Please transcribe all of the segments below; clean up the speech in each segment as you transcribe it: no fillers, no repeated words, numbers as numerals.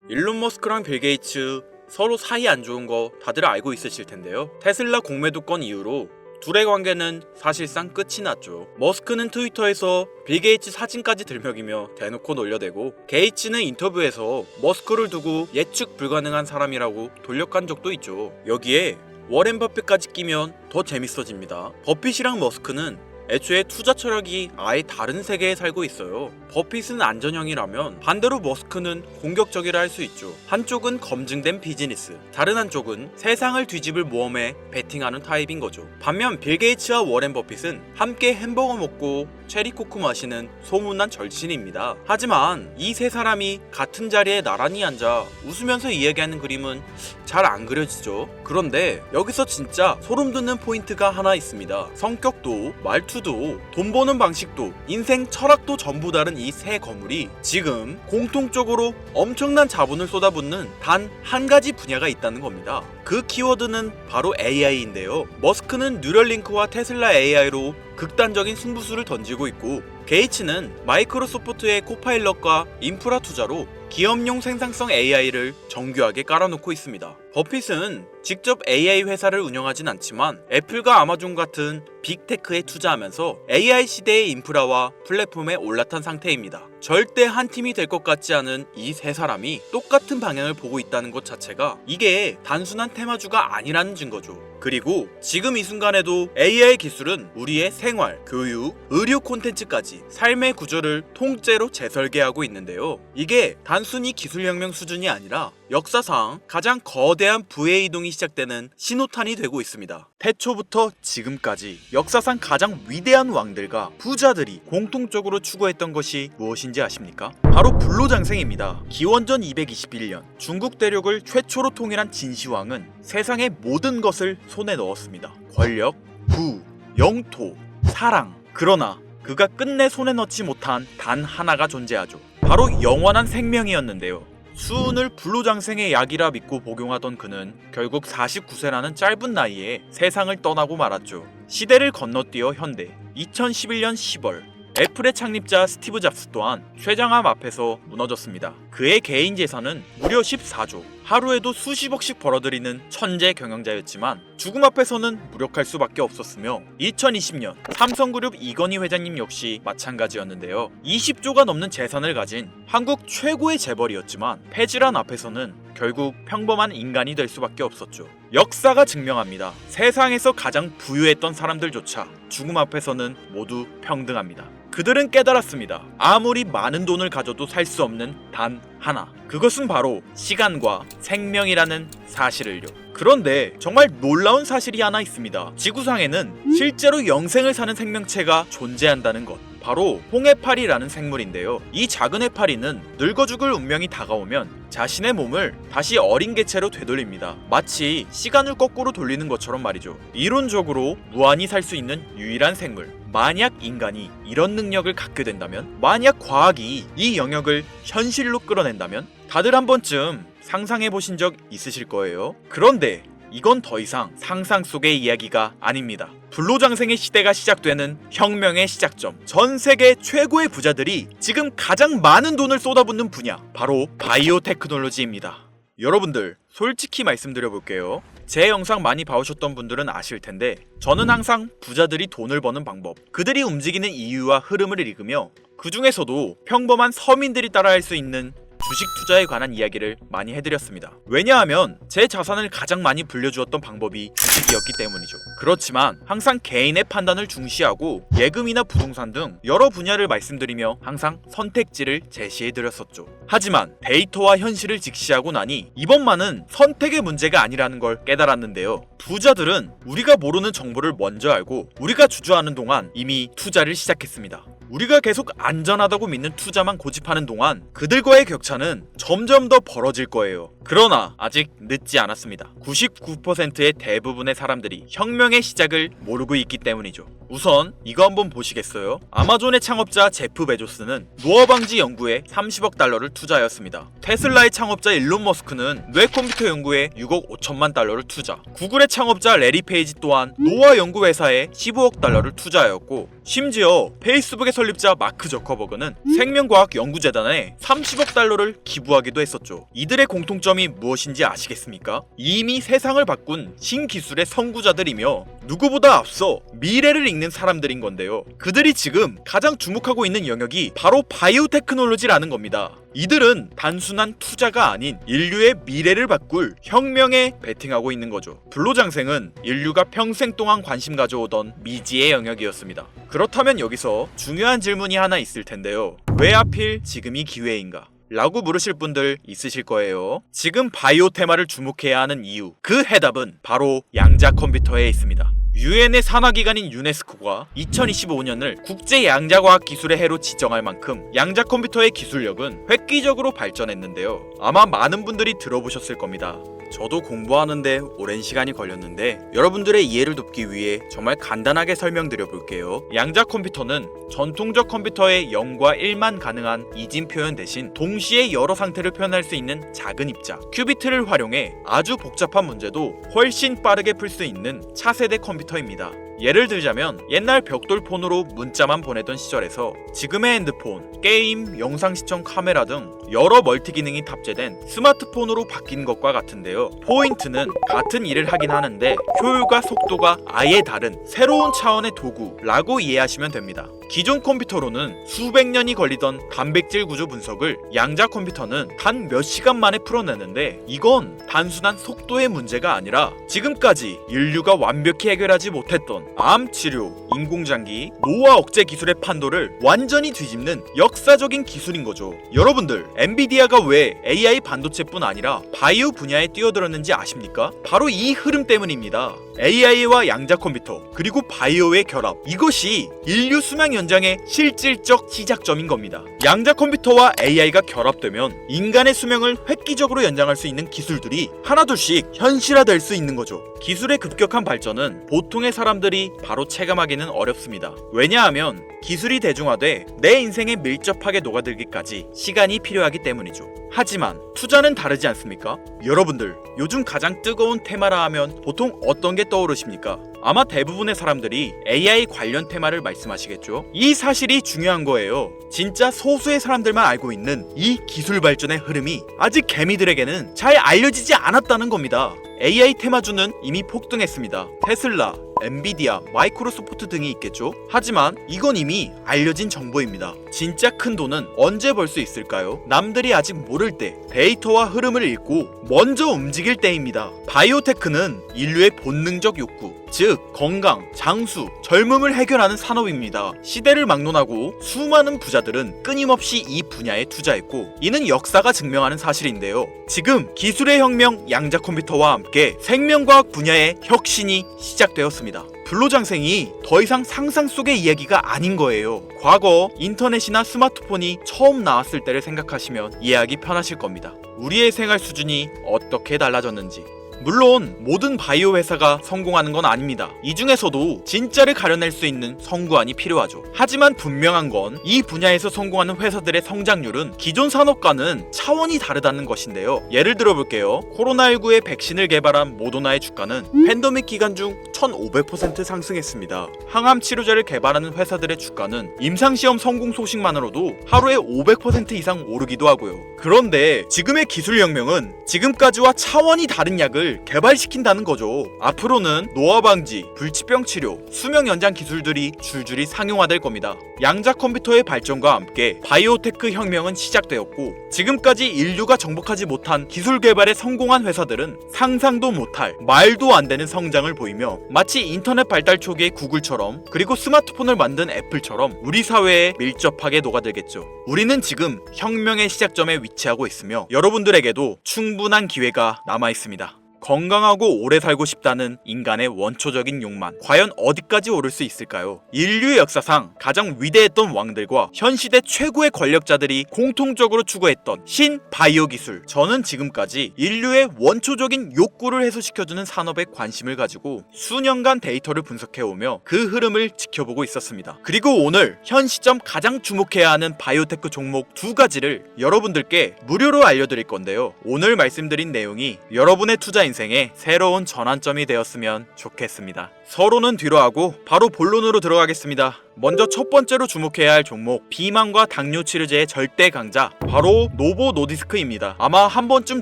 일론 머스크랑 빌 게이츠 서로 사이 안 좋은 거 다들 알고 있으실 텐데요. 테슬라 공매도건 이후로 둘의 관계는 사실상 끝이 났죠. 머스크는 트위터에서 빌 게이츠 사진까지 들먹이며 대놓고 놀려대고, 게이츠는 인터뷰에서 머스크를 두고 예측 불가능한 사람이라고 돌려간 적도 있죠. 여기에 워렌 버핏까지 끼면 더 재밌어집니다. 버핏이랑 머스크는 애초에 투자 철학이 아예 다른 세계에 살고 있어요. 버핏은 안전형이라면 반대로 머스크는 공격적이라 할 수 있죠. 한쪽은 검증된 비즈니스, 다른 한쪽은 세상을 뒤집을 모험에 베팅하는 타입인 거죠. 반면 빌 게이츠와 워렌 버핏은 함께 햄버거 먹고 체리코크 마시는 소문난 절친입니다. 하지만 이 세 사람이 같은 자리에 나란히 앉아 웃으면서 이야기하는 그림은 잘 안 그려지죠. 그런데 여기서 진짜 소름 돋는 포인트가 하나 있습니다. 성격도 말투도 돈 버는 방식도 인생 철학도 전부 다른 이 세 거물이 지금 공통적으로 엄청난 자본을 쏟아붓는 단 한 가지 분야가 있다는 겁니다. 그 키워드는 바로 AI인데요. 머스크는 뉴럴링크와 테슬라 AI로 극단적인 승부수를 던지고 있고, 게이츠는 마이크로소프트의 코파일럿과 인프라 투자로 기업용 생산성 AI를 정교하게 깔아놓고 있습니다. 버핏은 직접 AI 회사를 운영하진 않지만 애플과 아마존 같은 빅테크에 투자하면서 AI 시대의 인프라와 플랫폼에 올라탄 상태입니다. 절대 한 팀이 될 것 같지 않은 이 세 사람이 똑같은 방향을 보고 있다는 것 자체가 이게 단순한 테마주가 아니라는 증거죠. 그리고 지금 이 순간에도 AI 기술은 우리의 생활, 교육, 의료 콘텐츠까지 삶의 구조를 통째로 재설계하고 있는데요. 이게 단순히 기술혁명 수준이 아니라 역사상 가장 거대한 부의 이동이 시작되는 신호탄이 되고 있습니다. 태초부터 지금까지 역사상 가장 위대한 왕들과 부자들이 공통적으로 추구했던 것이 무엇인지 아십니까? 바로 불로장생입니다. 기원전 221년 중국 대륙을 최초로 통일한 진시황은 세상의 모든 것을 손에 넣었습니다. 권력, 부, 영토, 사랑. 그러나 그가 끝내 손에 넣지 못한 단 하나가 존재하죠. 바로 영원한 생명이었는데요. 수은을 불로장생의 약이라 믿고 복용하던 그는 결국 49세라는 짧은 나이에 세상을 떠나고 말았죠. 시대를 건너뛰어 현대 2011년 10월 애플의 창립자 스티브 잡스 또한 쇠장암 앞에서 무너졌습니다. 그의 개인 재산은 무려 14조, 하루에도 수십억씩 벌어들이는 천재 경영자였지만 죽음 앞에서는 무력할 수밖에 없었으며, 2020년 삼성그룹 이건희 회장님 역시 마찬가지였는데요. 20조가 넘는 재산을 가진 한국 최고의 재벌이었지만 폐질환 앞에서는 결국 평범한 인간이 될 수밖에 없었죠. 역사가 증명합니다. 세상에서 가장 부유했던 사람들조차 죽음 앞에서는 모두 평등합니다. 그들은 깨달았습니다. 아무리 많은 돈을 가져도 살 수 없는 단 하나, 그것은 바로 시간과 생명이라는 사실을요. 그런데 정말 놀라운 사실이 하나 있습니다. 지구상에는 실제로 영생을 사는 생명체가 존재한다는 것, 바로 홍해파리라는 생물인데요. 이 작은 해파리는 늙어 죽을 운명이 다가오면 자신의 몸을 다시 어린 개체로 되돌립니다. 마치 시간을 거꾸로 돌리는 것처럼 말이죠. 이론적으로 무한히 살 수 있는 유일한 생물. 만약 인간이 이런 능력을 갖게 된다면, 만약 과학이 이 영역을 현실로 끌어낸다면 다들 한 번쯤 상상해 보신 적 있으실 거예요. 그런데 이건 더 이상 상상 속의 이야기가 아닙니다. 불로장생의 시대가 시작되는 혁명의 시작점, 전 세계 최고의 부자들이 지금 가장 많은 돈을 쏟아붓는 분야, 바로 바이오 테크놀로지입니다. 여러분들, 솔직히 말씀드려볼게요. 제 영상 많이 봐오셨던 분들은 아실 텐데, 저는 항상 부자들이 돈을 버는 방법, 그들이 움직이는 이유와 흐름을 읽으며 그 중에서도 평범한 서민들이 따라할 수 있는 주식 투자에 관한 이야기를 많이 해드렸습니다. 왜냐하면 제 자산을 가장 많이 불려주었던 방법이 주식이었기 때문이죠. 그렇지만 항상 개인의 판단을 중시하고 예금이나 부동산 등 여러 분야를 말씀드리며 항상 선택지를 제시해드렸었죠. 하지만 데이터와 현실을 직시하고 나니 이번만은 선택의 문제가 아니라는 걸 깨달았는데요. 부자들은 우리가 모르는 정보를 먼저 알고 우리가 주저하는 동안 이미 투자를 시작했습니다. 우리가 계속 안전하다고 믿는 투자만 고집하는 동안 그들과의 격차는 점점 더 벌어질 거예요. 그러나 아직 늦지 않았습니다. 99%의 대부분의 사람들이 혁명의 시작을 모르고 있기 때문이죠. 우선 이거 한번 보시겠어요? 아마존의 창업자 제프 베조스는 노화 방지 연구에 30억 달러를 투자하였습니다. 테슬라의 창업자 일론 머스크는 뇌 컴퓨터 연구에 6억 5천만 달러를 투자. 구글의 창업자 레리 페이지 또한 노아 연구회사에 15억 달러를 투자하였고, 심지어 페이스북의 설립자 마크 저커버그는 생명과학연구재단에 30억 달러를 기부하기도 했었죠. 이들의 공통점이 무엇인지 아시겠습니까? 이미 세상을 바꾼 신기술의 선구자들이며 누구보다 앞서 미래를 읽는 사람들인 건데요. 그들이 지금 가장 주목하고 있는 영역이 바로 바이오테크놀로지라는 겁니다. 이들은 단순한 투자가 아닌 인류의 미래를 바꿀 혁명에 베팅하고 있는 거죠. 불로장생은 인류가 평생 동안 관심 가져오던 미지의 영역이었습니다. 그렇다면 여기서 중요한 질문이 하나 있을 텐데요. 왜 하필 지금이 기회인가? 라고 물으실 분들 있으실 거예요. 지금 바이오 테마를 주목해야 하는 이유, 그 해답은 바로 양자 컴퓨터에 있습니다. 유엔의 산하기관인 유네스코가 2025년을 국제 양자과학 기술의 해로 지정할 만큼 양자 컴퓨터의 기술력은 획기적으로 발전했는데요. 아마 많은 분들이 들어보셨을 겁니다. 저도 공부하는데 오랜 시간이 걸렸는데 여러분들의 이해를 돕기 위해 정말 간단하게 설명드려 볼게요. 양자 컴퓨터는 전통적 컴퓨터의 0과 1만 가능한 이진 표현 대신 동시에 여러 상태를 표현할 수 있는 작은 입자, 큐비트를 활용해 아주 복잡한 문제도 훨씬 빠르게 풀 수 있는 차세대 컴퓨터입니다. 예를 들자면 옛날 벽돌폰으로 문자만 보내던 시절에서 지금의 핸드폰, 게임, 영상 시청 카메라 등 여러 멀티 기능이 탑재된 스마트폰으로 바뀐 것과 같은데요. 포인트는 같은 일을 하긴 하는데 효율과 속도가 아예 다른 새로운 차원의 도구라고 이해하시면 됩니다. 기존 컴퓨터로는 수백 년이 걸리던 단백질 구조 분석을 양자 컴퓨터는 단 몇 시간 만에 풀어내는데, 이건 단순한 속도의 문제가 아니라 지금까지 인류가 완벽히 해결하지 못했던 암 치료, 인공장기, 노화 억제 기술의 판도를 완전히 뒤집는 역사적인 기술인 거죠. 여러분들, 엔비디아가 왜 AI 반도체뿐 아니라 바이오 분야에 뛰어들었는지 아십니까? 바로 이 흐름 때문입니다. AI와 양자 컴퓨터, 그리고 바이오의 결합, 이것이 인류 수명 연장의 실질적 시작점인 겁니다. 양자 컴퓨터와 AI가 결합되면 인간의 수명을 획기적으로 연장할 수 있는 기술들이 하나둘씩 현실화될 수 있는 거죠. 기술의 급격한 발전은 보통의 사람들이 바로 체감하기는 어렵습니다. 왜냐하면 기술이 대중화돼 내 인생에 밀접하게 녹아들기까지 시간이 필요하기 때문이죠. 하지만 투자는 다르지 않습니까? 여러분들, 요즘 가장 뜨거운 테마라 하면 보통 어떤 게 떠오르십니까? 아마 대부분의 사람들이 AI 관련 테마를 말씀하시겠죠? 이 사실이 중요한 거예요. 진짜 소수의 사람들만 알고 있는 이 기술 발전의 흐름이 아직 개미들에게는 잘 알려지지 않았다는 겁니다. AI 테마주는 이미 폭등했습니다. 테슬라, 엔비디아, 마이크로소프트 등이 있겠죠? 하지만 이건 이미 알려진 정보입니다. 진짜 큰 돈은 언제 벌 수 있을까요? 남들이 아직 모를 때 데이터와 흐름을 읽고 먼저 움직일 때입니다. 바이오테크는 인류의 본능적 욕구, 즉 건강, 장수, 젊음을 해결하는 산업입니다. 시대를 막론하고 수많은 부자들은 끊임없이 이 분야에 투자했고, 이는 역사가 증명하는 사실인데요. 지금 기술의 혁명 양자 컴퓨터와 함께 생명과학 분야의 혁신이 시작되었습니다. 불로장생이 더 이상 상상 속의 이야기가 아닌 거예요. 과거 인터넷이나 스마트폰이 처음 나왔을 때를 생각하시면 이해하기 편하실 겁니다. 우리의 생활 수준이 어떻게 달라졌는지. 물론 모든 바이오 회사가 성공하는 건 아닙니다. 이 중에서도 진짜를 가려낼 수 있는 선구안이 필요하죠. 하지만 분명한 건 이 분야에서 성공하는 회사들의 성장률은 기존 산업과는 차원이 다르다는 것인데요. 예를 들어 볼게요. 코로나19의 백신을 개발한 모더나의 주가는 팬데믹 기간 중 1500% 상승했습니다. 항암 치료제를 개발하는 회사들의 주가는 임상시험 성공 소식만으로도 하루에 500% 이상 오르기도 하고요. 그런데 지금의 기술혁명은 지금까지와 차원이 다른 약을 개발시킨다는 거죠. 앞으로는 노화 방지, 불치병 치료, 수명 연장 기술들이 줄줄이 상용화될 겁니다. 양자 컴퓨터의 발전과 함께 바이오테크 혁명은 시작되었고, 지금까지 인류가 정복하지 못한 기술 개발에 성공한 회사들은 상상도 못할, 말도 안 되는 성장을 보이며 마치 인터넷 발달 초기의 구글처럼, 그리고 스마트폰을 만든 애플처럼 우리 사회에 밀접하게 녹아들겠죠. 우리는 지금 혁명의 시작점에 위치하고 있으며 여러분들에게도 충분한 기회가 남아 있습니다. 건강하고 오래 살고 싶다는 인간의 원초적인 욕망, 과연 어디까지 오를 수 있을까요? 인류의 역사상 가장 위대했던 왕들과 현 시대 최고의 권력자들이 공통적으로 추구했던 신바이오 기술. 저는 지금까지 인류의 원초적인 욕구를 해소시켜주는 산업에 관심을 가지고 수년간 데이터를 분석해오며 그 흐름을 지켜보고 있었습니다. 그리고 오늘 현 시점 가장 주목해야 하는 바이오테크 종목 2가지를 여러분들께 무료로 알려드릴 건데요. 오늘 말씀드린 내용이 여러분의 투자 인생에 인생의 새로운 전환점이 되었으면 좋겠습니다. 서로는 뒤로 하고 바로 본론으로 들어가겠습니다. 먼저 첫 번째로 주목해야 할 종목, 비만과 당뇨 치료제의 절대 강자, 바로 노보 노디스크입니다. 아마 한 번쯤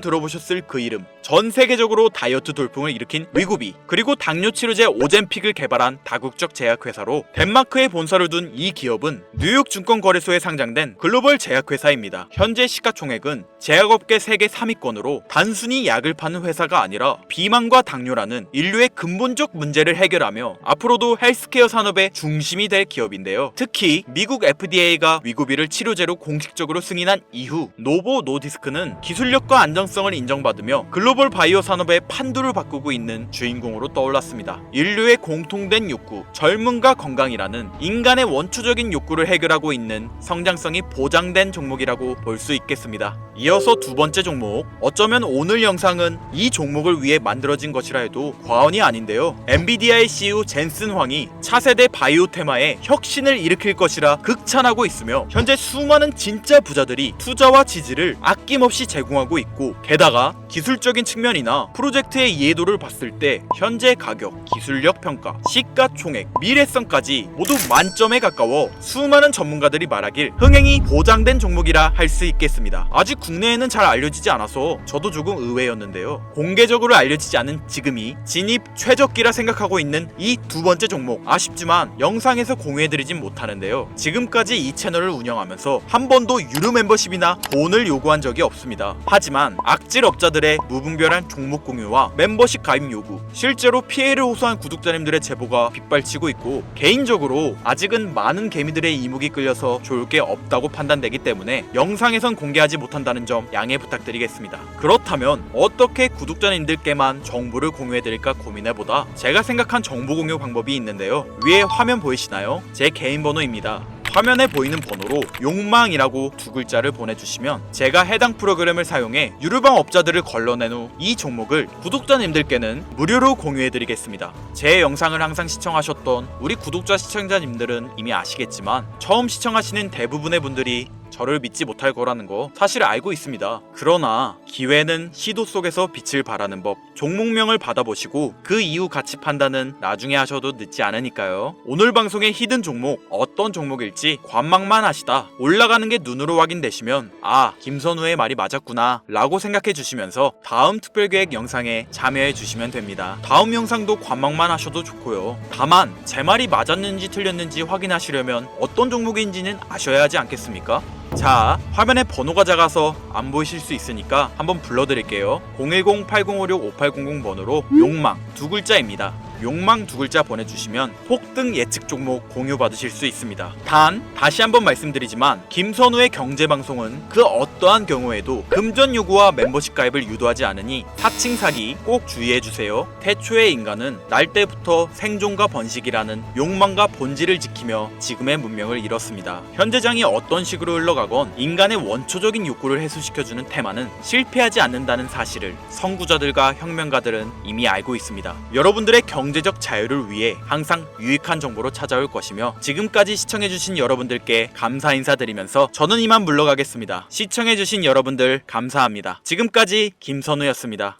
들어보셨을 그 이름. 전 세계적으로 다이어트 돌풍을 일으킨 위고비, 그리고 당뇨 치료제 오젬픽을 개발한 다국적 제약회사로 덴마크에 본사를 둔 이 기업은 뉴욕 증권거래소에 상장된 글로벌 제약회사입니다. 현재 시가총액은 제약업계 세계 3위권으로 단순히 약을 파는 회사가 아니라 비만과 당뇨라는 인류의 근본적 문제를 해결하며 앞으로도 헬스케어 산업의 중심이 될 기업인데요. 특히 미국 FDA가 위고비를 치료제로 공식적으로 승인한 이후 노보 노디스크는 기술력과 안정성을 인정받으며 글로벌 바이오 산업의 판도를 바꾸고 있는 주인공으로 떠올랐습니다. 인류의 공통된 욕구, 젊음과 건강이라는 인간의 원초적인 욕구를 해결하고 있는 성장성이 보장된 종목이라고 볼 수 있겠습니다. 이어서 두 번째 종목, 어쩌면 오늘 영상은 이 종목을 위해 만들어진 것이라 해도 과언이 아닌데요. 엔비디아의 CEO 젠슨 황이 차세대 바이오 테마에 혁신을 일으킬 것이라 극찬하고 있으며 현재 수많은 진짜 부자들이 투자와 지지를 아낌없이 제공하고 있고, 게다가 기술적인 측면이나 프로젝트의 이해도를 봤을 때 현재 가격, 기술력 평가, 시가총액, 미래성까지 모두 만점에 가까워 수많은 전문가들이 말하길 흥행이 보장된 종목이라 할 수 있겠습니다. 아직 국내에는 잘 알려지지 않아서 저도 조금 의외였는데요. 공개적으로 알려지지 않은 지금이 진입 최적기라 생각하고 있는 이 두 번째 종목, 아쉽지만 영상에서 공유해드리진 못하는데요. 지금까지 이 채널을 운영하면서 한 번도 유료 멤버십이나 돈을 요구한 적이 없습니다. 하지만 악질 업자들의 무분별한 종목 공유와 멤버십 가입 요구, 실제로 피해를 호소한 구독자님들의 제보가 빗발치고 있고, 개인적으로 아직은 많은 개미들의 이목이 끌려서 좋을 게 없다고 판단되기 때문에 영상에선 공개하지 못한다는 점 양해 부탁드리겠습니다. 그렇다면 어떻게 구독자님들께만 정보를 공유해드릴까 고민해보다 제가 생각한 정보 공유 방법이 있는데요. 위에 화면 보이시나요? 제 개인 번호입니다. 화면에 보이는 번호로 욕망이라고 두 글자를 보내주시면 제가 해당 프로그램을 사용해 유료방 업자들을 걸러낸 후 이 종목을 구독자님들께는 무료로 공유해드리겠습니다. 제 영상을 항상 시청하셨던 우리 구독자 시청자님들은 이미 아시겠지만 처음 시청하시는 대부분의 분들이 저를 믿지 못할 거라는 거 사실 알고 있습니다. 그러나 기회는 시도 속에서 빛을 발하는 법, 종목명을 받아보시고 그 이후 가치 판단은 나중에 하셔도 늦지 않으니까요. 오늘 방송의 히든 종목, 어떤 종목일지 관망만 하시다 올라가는 게 눈으로 확인되시면 아, 김선우의 말이 맞았구나 라고 생각해 주시면서 다음 특별계획 영상에 참여해 주시면 됩니다. 다음 영상도 관망만 하셔도 좋고요. 다만 제 말이 맞았는지 틀렸는지 확인하시려면 어떤 종목인지는 아셔야 하지 않겠습니까? 자, 화면에 번호가 작아서 안 보이실 수 있으니까 한번 불러드릴게요. 010-8056-5800 번호로 욕망 두 글자입니다. 욕망 두 글자 보내주시면 폭등 예측 종목 공유 받으실 수 있습니다. 단 다시 한번 말씀드리지만 김선우의 경제방송은 그 어떠한 경우에도 금전 요구와 멤버십 가입을 유도하지 않으니 사칭 사기 꼭 주의해주세요. 태초의 인간은 날 때부터 생존과 번식이라는 욕망과 본질을 지키며 지금의 문명을 이뤘습니다. 현재장이 어떤 식으로 흘러가건 인간의 원초적인 욕구를 해소시켜주는 테마는 실패하지 않는다는 사실을 선구자들과 혁명가들은 이미 알고 있습니다. 여러분들의 경제적 자유를 위해 항상 유익한 정보로 찾아올 것이며, 지금까지 시청해주신 여러분들께 감사 인사드리면서 저는 이만 물러가겠습니다. 시청해주신 여러분들 감사합니다. 지금까지 김선우였습니다.